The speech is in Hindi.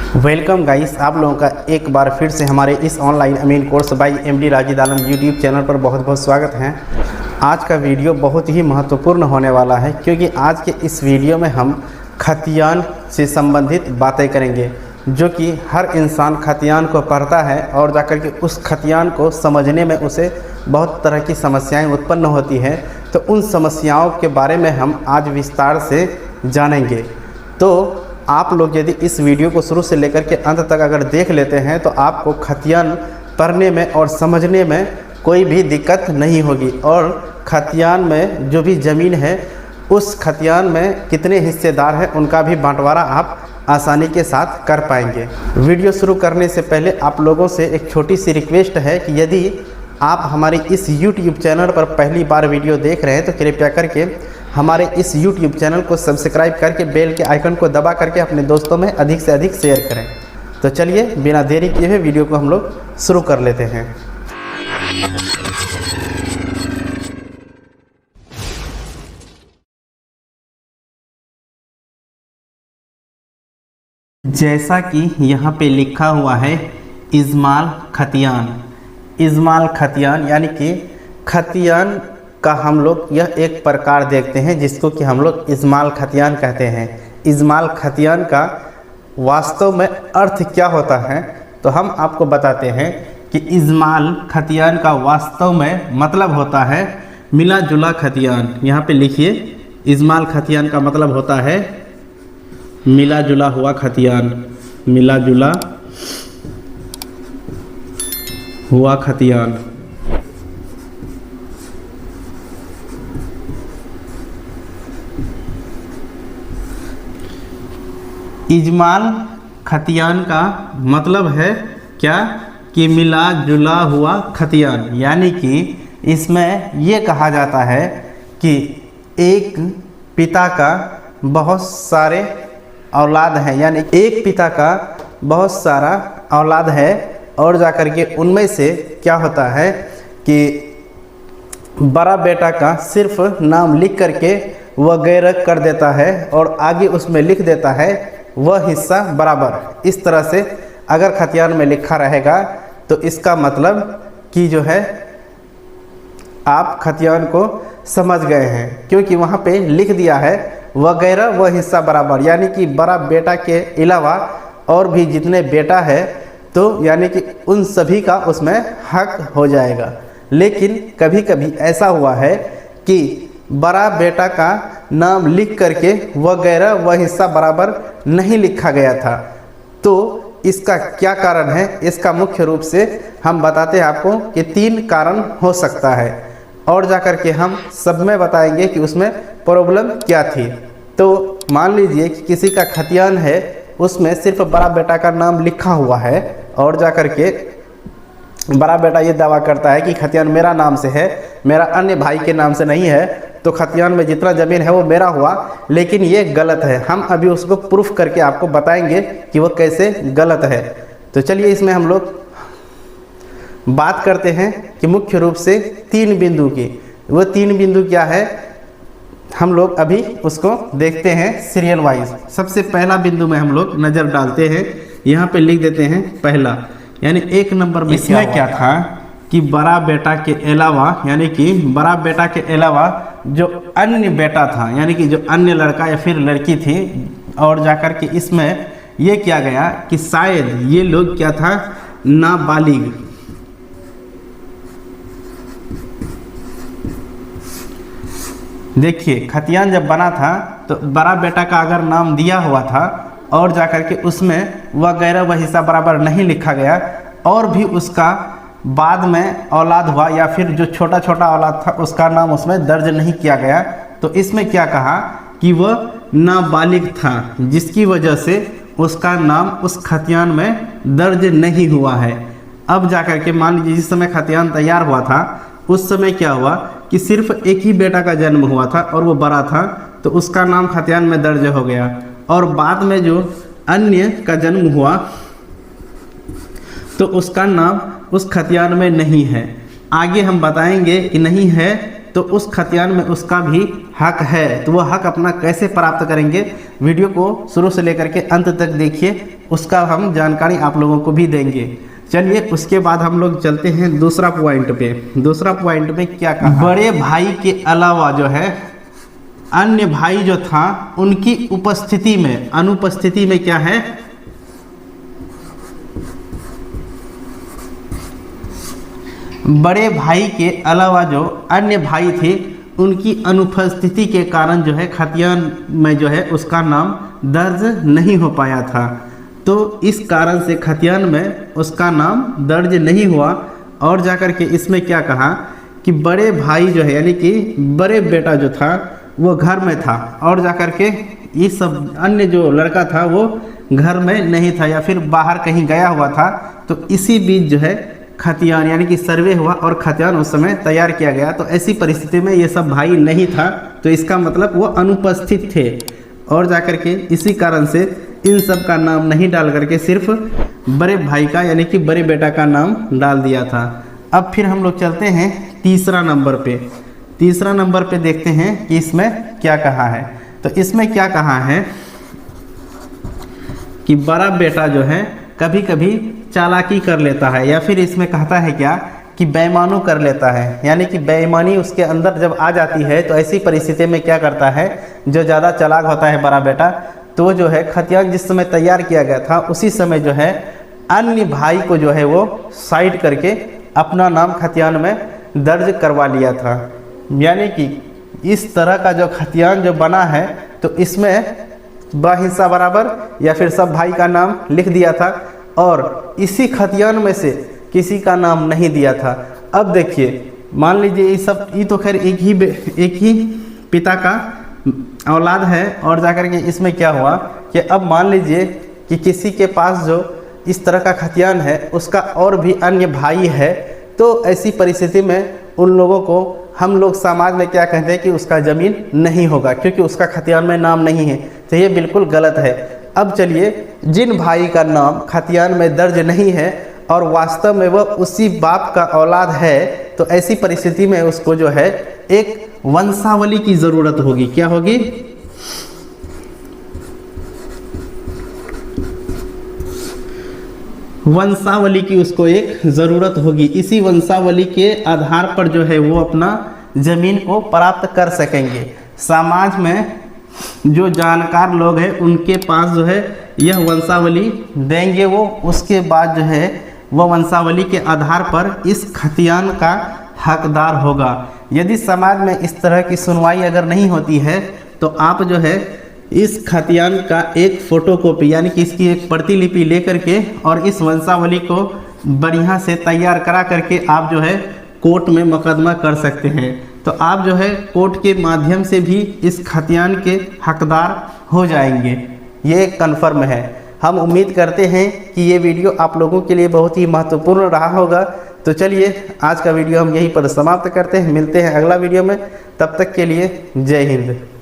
वेलकम गाइस, आप लोगों का एक बार फिर से हमारे इस ऑनलाइन अमीन कोर्स बाय एमडी राशिद आलम यूट्यूब चैनल पर बहुत बहुत स्वागत है। आज का वीडियो बहुत ही महत्वपूर्ण होने वाला है क्योंकि आज के इस वीडियो में हम खतियान से संबंधित बातें करेंगे, जो कि हर इंसान खतियान को पढ़ता है और जाकर के उस खतियान को समझने में उसे बहुत तरह की समस्याएं उत्पन्न होती हैं। तो उन समस्याओं के बारे में हम आज विस्तार से जानेंगे। तो आप लोग यदि इस वीडियो को शुरू से लेकर के अंत तक अगर देख लेते हैं तो आपको खतियान पढ़ने में और समझने में कोई भी दिक्कत नहीं होगी, और खतियान में जो भी ज़मीन है उस खतियान में कितने हिस्सेदार हैं उनका भी बंटवारा आप आसानी के साथ कर पाएंगे। वीडियो शुरू करने से पहले आप लोगों से एक छोटी सी रिक्वेस्ट है कि यदि आप हमारे इस YouTube चैनल पर पहली बार वीडियो देख रहे हैं तो कृपया करके हमारे इस YouTube चैनल को सब्सक्राइब करके बेल के आइकन को दबा करके अपने दोस्तों में अधिक से अधिक शेयर करें। तो चलिए बिना देरी किए हुए वीडियो को हम लोग शुरू कर लेते हैं। जैसा कि यहाँ पे लिखा हुआ है इजमाल खतियान। इजमाल खतियान यानी कि खतियान का हम लोग यह एक प्रकार देखते हैं जिसको कि हम लोग इजमाल खतियान कहते हैं। इजमाल खतियान का वास्तव में अर्थ क्या होता है तो हम आपको बताते हैं कि इजमाल खतियान का वास्तव में मतलब होता है मिला जुला खतियान। यहाँ पे लिखिए, इजमाल खतियान का मतलब होता है मिला जुला हुआ खतियान। मिला जुला हुआ खतियान। इजमाल खतियान का मतलब है क्या कि मिला जुला हुआ खतियान, यानी कि इसमें ये कहा जाता है कि एक पिता का बहुत सारे औलाद हैं, यानी एक पिता का बहुत सारा औलाद है और जाकर के उनमें से क्या होता है कि बड़ा बेटा का सिर्फ नाम लिख करके वह गैर कर देता है और आगे उसमें लिख देता है वह हिस्सा बराबर। इस तरह से अगर खतियान में लिखा रहेगा तो इसका मतलब कि जो है आप खतियान को समझ गए हैं, क्योंकि वहाँ पे लिख दिया है वगैरह वह हिस्सा बराबर, यानी कि बड़ा बेटा के अलावा और भी जितने बेटा है तो यानी कि उन सभी का उसमें हक हो जाएगा। लेकिन कभी कभी ऐसा हुआ है कि बड़ा बेटा का नाम लिख करके वगैरह वह हिस्सा बराबर नहीं लिखा गया था। तो इसका क्या कारण है, इसका मुख्य रूप से हम बताते हैं आपको कि 3 कारण हो सकता है, और जाकर के हम सब में बताएंगे कि उसमें प्रॉब्लम क्या थी। तो मान लीजिए कि किसी का खतियान है, उसमें सिर्फ बड़ा बेटा का नाम लिखा हुआ है और जाकर के बड़ा बेटा ये दावा करता है कि खतियान मेरा नाम से है, मेरा अन्य भाई के नाम से नहीं है, तो खतियान में जितना ज़मीन है वो मेरा हुआ। लेकिन ये गलत है। हम अभी उसको प्रूफ करके आपको बताएंगे कि वो कैसे गलत है। तो चलिए इसमें हम लोग बात करते हैं कि मुख्य रूप से 3 बिंदु की। वो 3 बिंदु क्या है हम लोग अभी उसको देखते हैं सीरियल वाइज। सबसे पहला बिंदु में हम लोग नज़र डालते हैं, यहाँ पे लिख देते हैं पहला, यानी 1 नंबर में इसमें क्या था कि बड़ा बेटा के अलावा, यानी कि बड़ा बेटा के अलावा जो अन्य बेटा था, यानी कि जो अन्य लड़का या फिर लड़की थी, और जाकर के इसमें ये किया गया कि शायद ये लोग क्या था नाबालिग। देखिए खतियान जब बना था तो बड़ा बेटा का अगर नाम दिया हुआ था और जाकर के उसमें वगैरह वह हिस्सा बराबर नहीं लिखा गया, और भी उसका बाद में औलाद हुआ या फिर जो छोटा छोटा औलाद था उसका नाम उसमें दर्ज नहीं किया गया, तो इसमें क्या कहा कि वह नाबालिग था, जिसकी वजह से उसका नाम उस खतियान में दर्ज नहीं हुआ है। अब जाकर के मान लीजिए जिस समय खतियान तैयार हुआ था उस समय क्या हुआ कि सिर्फ एक ही बेटा का जन्म हुआ था और वो बड़ा था, तो उसका नाम खतियान में दर्ज हो गया, और बाद में जो अन्य का जन्म हुआ तो उसका नाम उस खतियान में नहीं है। आगे हम बताएंगे कि नहीं है तो उस खतियान में उसका भी हक है, तो वो हक अपना कैसे प्राप्त करेंगे, वीडियो को शुरू से लेकर के अंत तक देखिए, उसका हम जानकारी आप लोगों को भी देंगे। चलिए उसके बाद हम लोग चलते हैं दूसरा पॉइंट पे। दूसरा पॉइंट में क्या कहा, बड़े भाई के अलावा जो है अन्य भाई जो था उनकी उपस्थिति में, अनुपस्थिति में क्या है, बड़े भाई के अलावा जो अन्य भाई थे उनकी अनुपस्थिति के कारण जो है खतियान में जो है उसका नाम दर्ज नहीं हो पाया था। तो इस कारण से खतियान में उसका नाम दर्ज नहीं हुआ। और जाकर के इसमें क्या कहा कि बड़े भाई जो है यानी कि बड़े बेटा जो था वो घर में था, और जाकर के ये सब अन्य जो लड़का था वो घर में नहीं था या फिर बाहर कहीं गया हुआ था। तो इसी बीच जो है खतियान यानी कि सर्वे हुआ और खतियान उस समय तैयार किया गया। तो ऐसी परिस्थिति में ये सब भाई नहीं था, तो इसका मतलब वो अनुपस्थित थे, और जाकर के इसी कारण से इन सब का नाम नहीं डाल करके सिर्फ बड़े भाई का यानी कि बड़े बेटा का नाम डाल दिया था। अब फिर हम लोग चलते हैं तीसरा नंबर पे। तीसरा नंबर पे देखते हैं कि इसमें क्या कहा है। तो इसमें क्या कहा है कि बड़ा बेटा जो है कभी कभी चालाकी कर लेता है, या फिर इसमें कहता है क्या कि बेईमानी कर लेता है, यानी कि बेईमानी उसके अंदर जब आ जाती है तो ऐसी परिस्थिति में क्या करता है, जो ज़्यादा चालाक होता है बड़ा बेटा, तो जो है खतियान जिस समय तैयार किया गया था उसी समय जो है अन्य भाई को जो है वो साइड करके अपना नाम खतियान में दर्ज करवा लिया था। यानी कि इस तरह का जो खतियान जो बना है तो इसमें बाहिस्सा बराबर या फिर सब भाई का नाम लिख दिया था, और इसी खतियान में से किसी का नाम नहीं दिया था। अब देखिए मान लीजिए ये सब, ये तो खैर एक ही पिता का औलाद है, और जाकर के इसमें क्या हुआ कि अब मान लीजिए कि किसी के पास जो इस तरह का खतियान है उसका और भी अन्य भाई है, तो ऐसी परिस्थिति में उन लोगों को हम लोग समाज में क्या कहते हैं कि उसका ज़मीन नहीं होगा, क्योंकि उसका खतियान में नाम नहीं है। तो ये बिल्कुल गलत है। अब चलिए, जिन भाई का नाम खतियान में दर्ज नहीं है और वास्तव में वह उसी बाप का औलाद है, तो ऐसी परिस्थिति में उसको जो है एक वंशावली की ज़रूरत होगी। क्या होगी? वंशावली की उसको एक ज़रूरत होगी। इसी वंशावली के आधार पर जो है वो अपना ज़मीन को प्राप्त कर सकेंगे। समाज में जो जानकार लोग हैं उनके पास जो है यह वंशावली देंगे वो, उसके बाद जो है वह वंशावली के आधार पर इस खतियान का हकदार होगा। यदि समाज में इस तरह की सुनवाई अगर नहीं होती है तो आप जो है इस खतियान का एक फ़ोटोकॉपी यानी कि इसकी एक प्रतिलिपि लेकर के और इस वंशावली को बढ़िया से तैयार करा करके आप जो है कोर्ट में मुकदमा कर सकते हैं। तो आप जो है कोर्ट के माध्यम से भी इस खतियान के हकदार हो जाएंगे, ये कन्फर्म है। हम उम्मीद करते हैं कि ये वीडियो आप लोगों के लिए बहुत ही महत्वपूर्ण रहा होगा। तो चलिए आज का वीडियो हम यहीं पर समाप्त करते हैं, मिलते हैं अगला वीडियो में। तब तक के लिए जय हिंद।